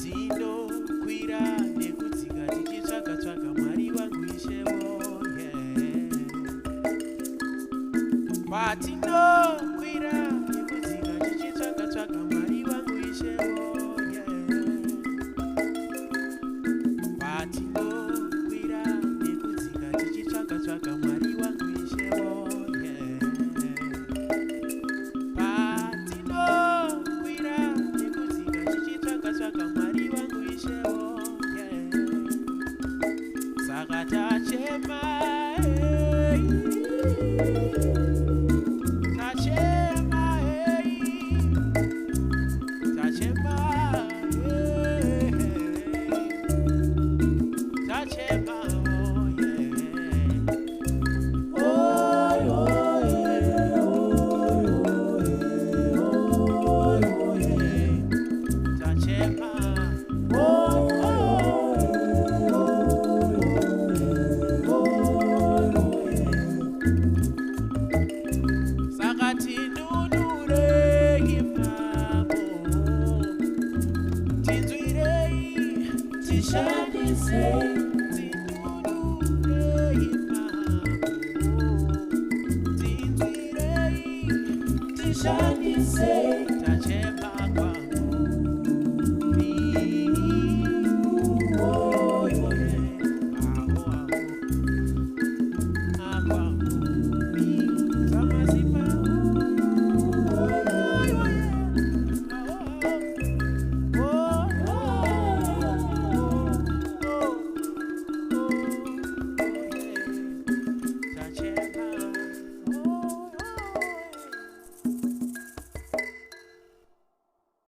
Patinokwira nekudzika tichitsvaga-tsvaga Mwari vangu Ishewo, patinokwira nekudzika tichitsvaga-tsvaga Mwari vangu Ishewo, patinokwira nekudzika tichitsvaga-tsvaga Mwari vangu Ishewo, patinokwira nekudzika tichitsvaga-tsvaga Mwari vangu Ishewo, saka tachema, Shall we say